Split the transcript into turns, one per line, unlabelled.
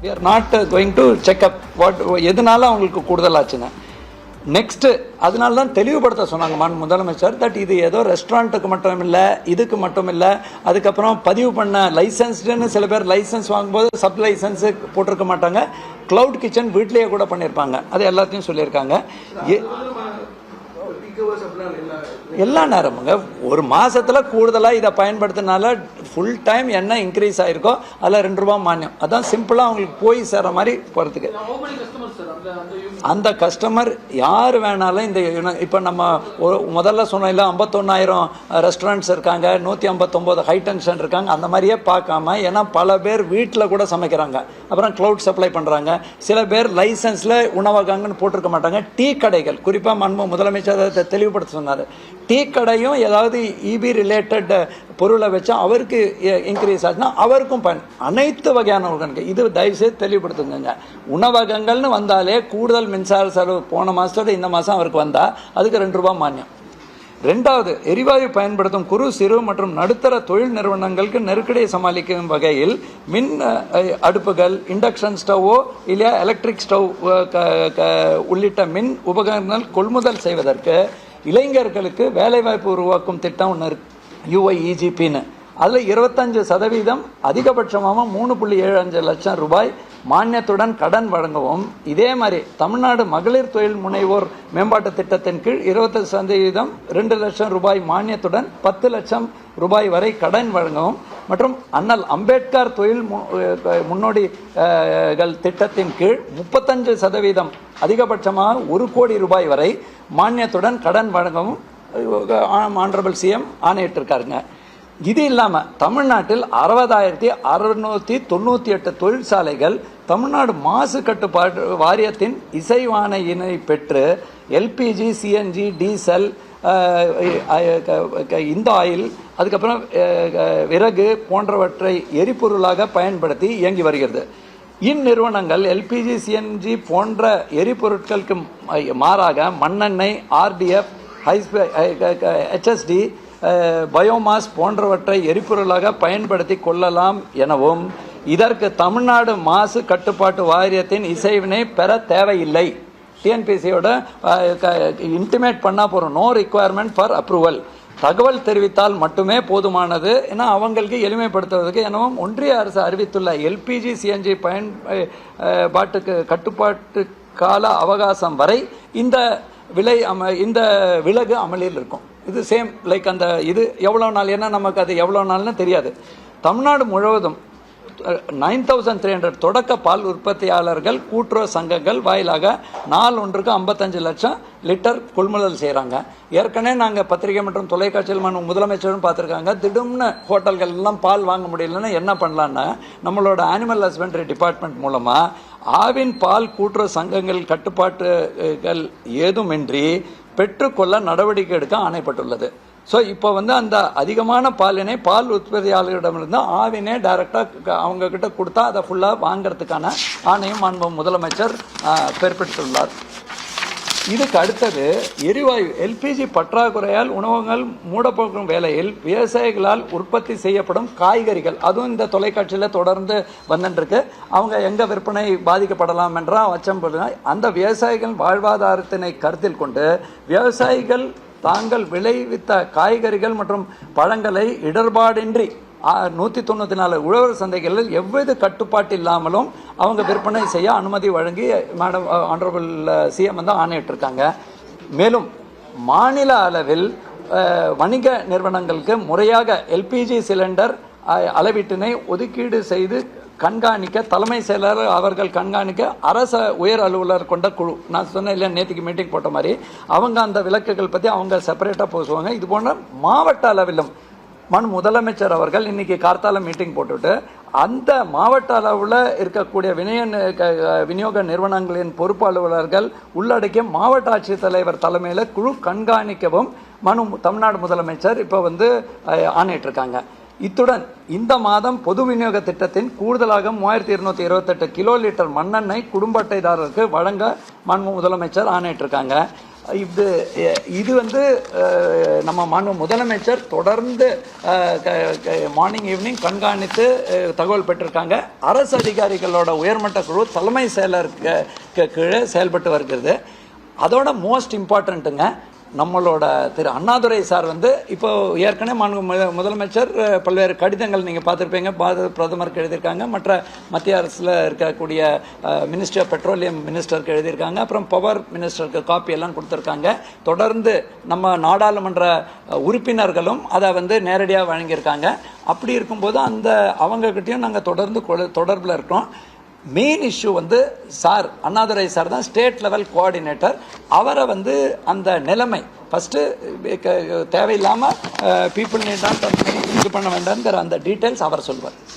we are not going to check up what எதனால அவங்களுக்கு கூடுதலாச்சுன்னு. Next அதனால தான் தெளிவுபடுத்த சொன்னாங்க முதலமைச்சர் தட் இது ஏதோ ரெஸ்டாரண்ட்டுக்கு மட்டும் இல்லை, இதுக்கு மட்டும் இல்லை. அதுக்கப்புறம் பதிவு பண்ண லைசன்ஸ்டுன்னு சில பேர் லைசன்ஸ் வாங்கும்போது சப் லைசன்ஸு போட்டிருக்க மாட்டாங்க. க்ளவுட் கிச்சன் வீட்லேயே கூட பண்ணியிருப்பாங்க. அது எல்லாத்தையும் சொல்லியிருக்காங்க. எல்லா நேரமுங்க ஒரு மாதத்தில் கூடுதலாக இதை பயன்படுத்தினால ஃபுல் டைம் என்ன இன்க்ரீஸ் ஆகிருக்கோ அதில் ₹2 மானியம். அதான் சிம்பிளாக அவங்களுக்கு போய் சேர மாதிரி போகிறதுக்கு. அந்த கஸ்டமர் யார் வேணாலும் இந்த இப்போ நம்ம முதல்ல சொன்னோம் இல்லை 51,000 ரெஸ்டாரண்ட்ஸ் இருக்காங்க, 159 ஹை டென்ஷன் இருக்காங்க. அந்த மாதிரியே பார்க்காம, ஏன்னா பல பேர் வீட்டில் கூட சமைக்கிறாங்க, அப்புறம் க்ளவுட் சப்ளை பண்ணுறாங்க. சில பேர் லைசன்ஸில் உணவகங்கன்னு போட்டிருக்க மாட்டாங்க. டீ கடைகள் குறிப்பாக முதலமைச்சர் தெளிவுபடுத்த சொன்னார். டீ கடையும் ஏதாவது இபி ரிலேட்டட் பொருளை வச்சா அவருக்கு இன்க்ரீஸ் ஆச்சுன்னா அவருக்கும் அனைத்து வகையான உணவகங்கள் இது தயவுசெய்து தெளிவுபடுத்துங்க. உணவகங்கள்னு வந்தாலே கூடுதல் மின்சார செலவு போன மாதத்தோட இந்த மாதம் அவருக்கு வந்தால் அதுக்கு ₹2 மானியம். ரெண்டாவது, எரிவாயு பயன்படுத்தும் குறு சிறு மற்றும் நடுத்தர தொழில் நிறுவனங்களுக்கு நெருக்கடியை சமாளிக்கும் வகையில் மின் அடுப்புகள், இண்டக்ஷன் ஸ்டவ்வோ இல்லையா எலக்ட்ரிக் ஸ்டவ் உள்ளிட்ட மின் உபகரணங்கள் கொள்முதல் செய்வதற்கு இளைஞர்களுக்கு வேலைவாய்ப்பு உருவாக்கும் திட்டம் ஒன்று இருக்கு, UIEGPன்னு. அதில் 25% அதிகபட்சமாக ₹3.75 லட்சம் மானியத்துடன் கடன் வழங்கவும், இதே மாதிரி தமிழ்நாடு மகளிர் தொழில் முனைவோர் மேம்பாட்டு திட்டத்தின் கீழ் 20% ₹2 லட்சம் மானியத்துடன் ₹10 லட்சம் வரை கடன் வழங்கவும் மற்றும் அண்ணல் அம்பேத்கர் தொழில் முன்னோடிகள் திட்டத்தின் கீழ் 35% அதிகபட்சமாக ₹1 கோடி வரை மானியத்துடன் கடன் வழங்கவும் ஆனரபிள் CM ஆணையிட்டிருக்காருங்க. இது இல்லாமல் தமிழ்நாட்டில் 60,698 தொழிற்சாலைகள் தமிழ்நாடு மாசு கட்டுப்பாடு வாரியத்தின் இசைவாணையினை பெற்று LPG, CNG, டீசல், இந்த ஆயில், அதுக்கப்புறம் விறகு போன்றவற்றை எரிபொருளாக பயன்படுத்தி இயங்கி வருகிறது. இந்நிறுவனங்கள் LPG, CNG போன்ற எரிபொருட்களுக்கு மாறாக மண்ணெண்ணெய், RDF, HSD, பயோமாஸ் போன்றவற்றை எரிபொருளாக பயன்படுத்தி கொள்ளலாம் எனவும், இதற்கு தமிழ்நாடு மாசு கட்டுப்பாட்டு வாரியத்தின் இசைவினை பெற தேவையில்லை. TNPSCயோட இன்டிமேட் பண்ணால் போகிறோம். No requirement for approval. தகவல் தெரிவித்தால் மட்டுமே போதுமானது. ஏன்னா அவங்களுக்கு எளிமைப்படுத்துவதற்கு எனவும் ஒன்றிய அரசு அறிவித்துள்ள LPG, CNG பயன்பாட்டுக்கு கட்டுப்பாட்டு கால அவகாசம் வரை இந்த விலகு அமலில் இருக்கும். இது சேம் லைக் அந்த இது எவ்வளோ நாள், ஏன்னா நமக்கு அது எவ்வளோ நாள்னு தெரியாது. தமிழ்நாடு முழுவதும் 9,300 தொடக்க பால் உற்பத்தியாளர்கள் கூட்டுறவு சங்கங்கள் வாயிலாக நாள் ஒன்றுக்கு 55 லட்சம் லிட்டர் கொள்முதல் செய்கிறாங்க. ஏற்கனவே நாங்கள் பத்திரிகை மற்றும் தொலைக்காட்சியில் முதலமைச்சரும் பார்த்துருக்காங்க. திடீர்னு ஹோட்டல்கள் எல்லாம் பால் வாங்க முடியலன்னா என்ன பண்ணலான்னா, நம்மளோட அனிமல் ஹஸ்பண்டரி டிபார்ட்மெண்ட் மூலமாக ஆவின் பால் கூட்டுறவு சங்கங்கள் கட்டுப்பாட்டுகள் ஏதுமின்றி பெற்றுக்கொள்ள நடவடிக்கை எடுக்க ஆணைப்பட்டுள்ளது. ஸோ இப்போ அந்த அதிகமான பாலினை பால் உற்பத்தியாளர்களிடமிருந்து ஆவினே டைரெக்டாக அவங்கக்கிட்ட கொடுத்தா அதை ஃபுல்லாக வாங்கிறதுக்கான ஆணையம் முதலமைச்சர் பிறப்பித்துள்ளார். இதுக்கு அடுத்தது எரிவாயு LPG பற்றாக்குறையால் உணவகங்கள் மூடப்போகும் வேளையில் விவசாயிகளால் உற்பத்தி செய்யப்படும் காய்கறிகள், அதுவும் இந்த தொலைக்காட்சியில் தொடர்ந்து வந்துருக்கு. அவங்க எங்கே விற்பனை பாதிக்கப்படலாம் என்றால் அச்சப்படுறாங்க. அந்த விவசாயிகள் வாழ்வாதாரத்தினை கருத்தில் கொண்டு விவசாயிகள் தாங்கள் விளைவித்த காய்கறிகள் மற்றும் பழங்களை இடர்பாடின்றி 194 உழவர் சந்தைகளில் எவ்வித கட்டுப்பாட்டு இல்லாமலும் அவங்க விற்பனை செய்ய அனுமதி வழங்கி ஆனரபிள் CM ஆணையிட்டிருக்காங்க. மேலும் மாநில அளவில் வணிக நிறுவனங்களுக்கு முறையாக LPG சிலிண்டர் அளவீட்டினை ஒதுக்கீடு செய்து கண்காணிக்க தலைமை செயலர் அவர்கள் கண்காணிக்க அரச உயர் அலுவலர் கொண்ட குழு, நான் சொன்னேன் இல்லையா நேற்றுக்கு மீட்டிங் போட்ட மாதிரி, அவங்க அந்த விலக்குகள் பற்றி அவங்க செப்பரேட்டாக பேசுவாங்க. இது போன்ற மாவட்ட அளவிலும் முதலமைச்சர் அவர்கள் இன்னைக்கு கார்த்தால மீட்டிங் போட்டுட்டு அந்த மாவட்ட அளவில் இருக்கக்கூடிய விநியோக நிறுவனங்களின் பொறுப்பு அலுவலர்கள் உள்ளடக்கிய மாவட்ட ஆட்சித்தலைவர் தலைமையில் குழு கண்காணிக்கவும் தமிழ்நாடு முதலமைச்சர் இப்போ ஆணையிட்டிருக்காங்க. இத்துடன் இந்த மாதம் பொது விநியோக திட்டத்தின் கூடுதலாக 3228 கிலோ லிட்டர் மண்ணெண்ணெய் குடும்ப அட்டைதாரருக்கு வழங்க முதலமைச்சர் ஆணையிட்டிருக்காங்க. இது வந்து நம்ம மாண்பு முதலமைச்சர் தொடர்ந்து மார்னிங் ஈவினிங் கண்காணித்து தகவல் பெற்றிருக்காங்க. அரசு அதிகாரிகளோட உயர்மட்ட குழு தலைமை செயலருக்கு கீழே செயல்பட்டு வருகிறது. அதோட மோஸ்ட் இம்பார்ட்டண்ட்டுங்க, நம்மளோட திரு அண்ணாதுரை சார் வந்து இப்போ ஏற்கனவே முதலமைச்சர் பல்வேறு கடிதங்கள் நீங்கள் பார்த்துருப்பீங்க, பிரதமருக்கு எழுதியிருக்காங்க, மற்ற மத்திய அரசில் இருக்கக்கூடிய மினிஸ்டர் ஆஃப் பெட்ரோலியம் மினிஸ்டருக்கு எழுதியிருக்காங்க, அப்புறம் பவர் மினிஸ்டருக்கு காப்பி எல்லாம் கொடுத்துருக்காங்க. தொடர்ந்து நம்ம நாடாளுமன்ற உறுப்பினர்களும் அதை வந்து நேரடியாக வழங்கியிருக்காங்க. அப்படி இருக்கும்போது அவங்கக்கிட்டையும் நாங்கள் தொடர்பில் இருக்கோம். மெயின் இஷ்யூ வந்து சார் அண்ணாதுரை சார் தான் ஸ்டேட் லெவல் கோஆர்டினேட்டர். அவரை வந்து அந்த நிலைமை ஃபஸ்ட்டு தேவையில்லாமல் பீப்புள் நீட் நாட் இது பண்ண வேண்டாம்ங்கிற அந்த டீட்டெயில்ஸ் அவர் சொல்வார்.